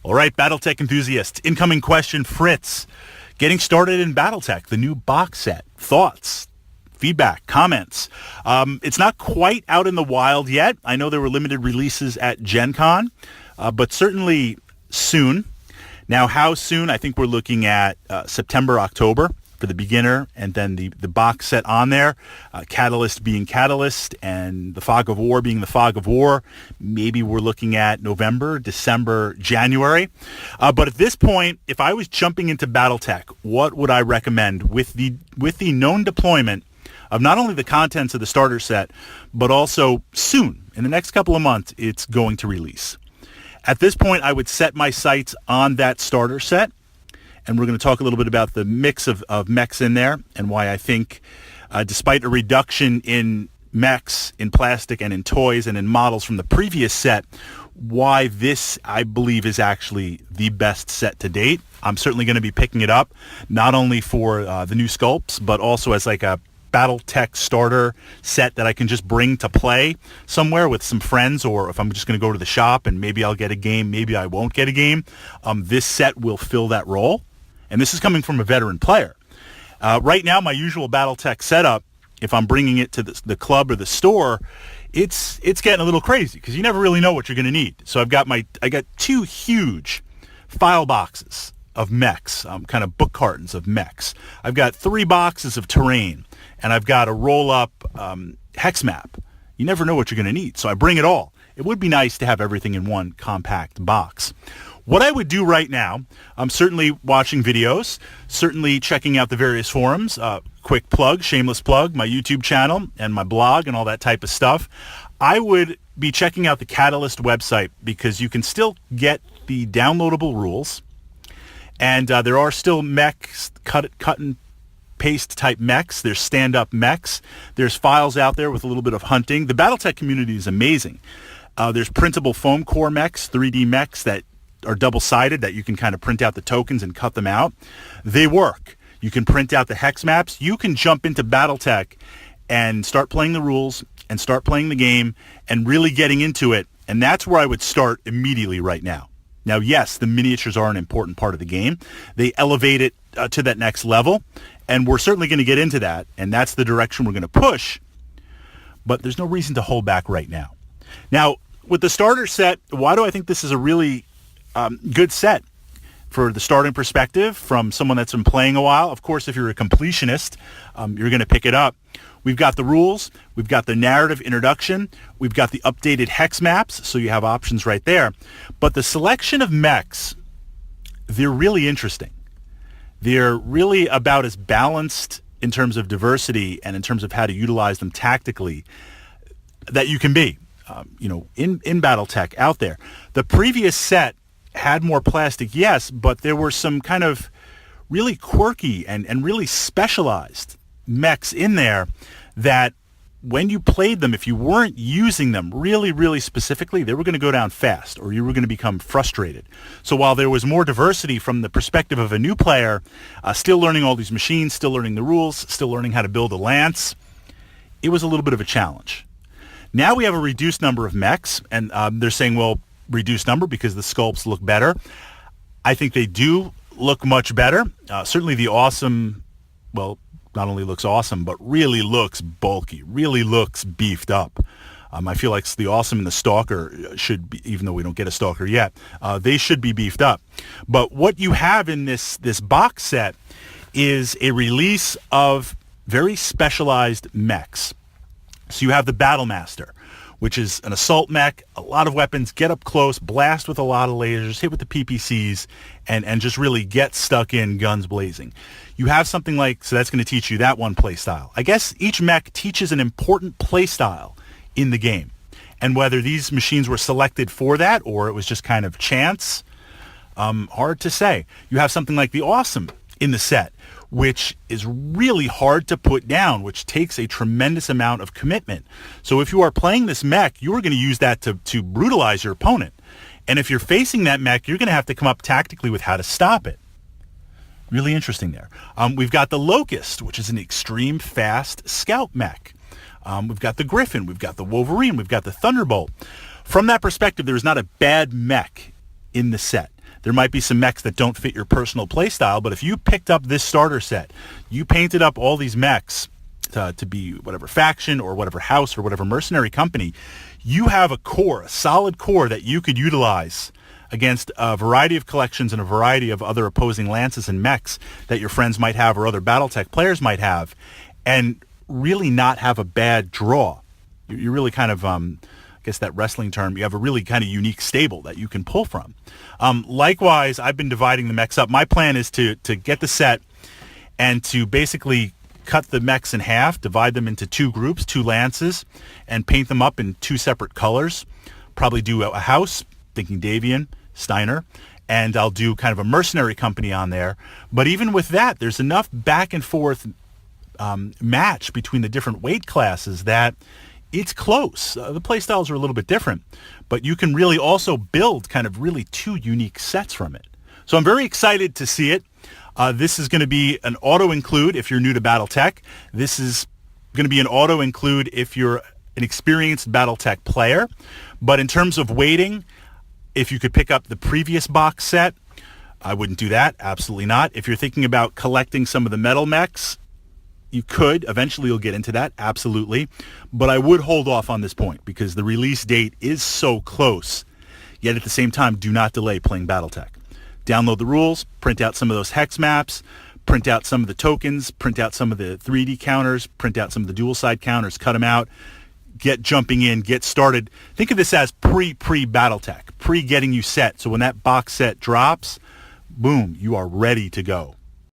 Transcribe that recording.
All right, Battletech enthusiasts, incoming question, Fritz. Getting started in Battletech, the new box set. Thoughts, feedback, comments. It's not quite out in the wild yet. I know there were limited releases at Gen Con, but certainly soon. Now, how soon? I think we're looking at September, October for the beginner, and then the box set on there, Catalyst being Catalyst, and the Fog of War being the Fog of War. Maybe we're looking at November, December, January. But at this point, if I was jumping into Battletech, what would I recommend with the known deployment of not only the contents of the starter set, but also soon, in the next couple of months, it's going to release. At this point, I would set my sights on that starter set. And we're going to talk a little bit about the mix of mechs in there and why I think, despite a reduction in mechs, in plastic and in toys and in models from the previous set, why this, I believe, is actually the best set to date. I'm certainly going to be picking it up, not only for the new sculpts, but also as like a Battletech starter set that I can just bring to play somewhere with some friends, or if I'm just going to go to the shop and maybe I'll get a game, maybe I won't get a game. This set will fill that role. And this is coming from a veteran player. Right now, my usual Battletech setup, if I'm bringing it to the club or the store, it's getting a little crazy because you never really know what you're going to need. So I got two huge file boxes of mechs, kind of book cartons of mechs. I've got 3 boxes of terrain, and I've got a roll-up hex map. You never know what you're going to need, so I bring it all. It would be nice to have everything in one compact box. What I would do right now, I'm certainly watching videos, certainly checking out the various forums, quick plug, shameless plug, my YouTube channel and my blog and all that type of stuff. I would be checking out the Catalyst website because you can still get the downloadable rules, and there are still mechs, cut and paste type mechs. There's stand-up mechs. There's files out there with a little bit of hunting. The Battletech community is amazing. There's printable foam core mechs, 3D mechs that are double-sided that you can kind of print out the tokens and cut them out. They work. You can print out the hex maps. You can jump into Battletech and start playing the rules and start playing the game and really getting into it. And that's where I would start immediately right now. Now, yes, the miniatures are an important part of the game. They elevate it to that next level, and we're certainly going to get into that, and that's the direction we're going to push. But there's no reason to hold back right now. Now, with the starter set, why do I think this is a really good set for the starting perspective from someone that's been playing a while? Of course, if you're a completionist, you're going to pick it up. We've got the rules. We've got the narrative introduction. We've got the updated hex maps, so you have options right there. But the selection of mechs, they're really interesting. They're really about as balanced in terms of diversity and in terms of how to utilize them tactically that you can be, in Battletech out there. The previous set had more plastic, yes, but there were some kind of really quirky and really specialized mechs in there that when you played them, if you weren't using them really, really specifically, they were going to go down fast or you were going to become frustrated. So while there was more diversity from the perspective of a new player, still learning all these machines, still learning the rules, still learning how to build a lance, it was a little bit of a challenge. Now we have a reduced number of mechs, and they're saying, well, reduced number because the sculpts look better. I think they do look much better. Certainly the awesome, well, not only looks awesome, but really looks bulky, really looks beefed up. I feel like the awesome and the stalker should be, even though we don't get a stalker yet, they should be beefed up. But what you have in this box set is a release of very specialized mechs. So you have the Battlemaster, which is an assault mech, a lot of weapons, get up close, blast with a lot of lasers, hit with the PPCs, and just really get stuck in, guns blazing. You have something like, so that's going to teach you that one play style. I guess each mech teaches an important play style in the game. And whether these machines were selected for that or it was just kind of chance, hard to say. You have something like the Awesome in the set, which is really hard to put down, which takes a tremendous amount of commitment. So if you are playing this mech, you are going to use that to brutalize your opponent. And if you're facing that mech, you're going to have to come up tactically with how to stop it. Really interesting there. We've got the Locust, which is an extreme fast scout mech. We've got the Griffin, we've got the Wolverine, we've got the Thunderbolt. From that perspective, there is not a bad mech in the set. There might be some mechs that don't fit your personal playstyle, but if you picked up this starter set, you painted up all these mechs to be whatever faction or whatever house or whatever mercenary company, you have a core, a solid core that you could utilize against a variety of collections and a variety of other opposing lances and mechs that your friends might have or other Battletech players might have, and really not have a bad draw. You really kind of, I guess that wrestling term, you have a really kind of unique stable that you can pull from. Likewise, I've been dividing the mechs up. My plan is to get the set and to basically cut the mechs in half, divide them into two groups, two lances, and paint them up in two separate colors. Probably do a house, thinking Davian, Steiner, and I'll do kind of a mercenary company on there. But even with that, there's enough back and forth match between the different weight classes that it's close. The playstyles are a little bit different, but you can really also build kind of really two unique sets from it. So I'm very excited to see it. This is going to be an auto-include if you're new to Battletech. This is going to be an auto-include if you're an experienced Battletech player. But in terms of weighting, if you could pick up the previous box set, I wouldn't do that. Absolutely not. If you're thinking about collecting some of the metal mechs, you could. Eventually you'll get into that. Absolutely. But I would hold off on this point because the release date is so close. Yet at the same time, do not delay playing Battletech. Download the rules, print out some of those hex maps, print out some of the tokens, print out some of the 3D counters, print out some of the dual side counters, cut them out, get jumping in, get started. Think of this as pre-Battletech, pre-getting you set. So when that box set drops, boom, you are ready to go.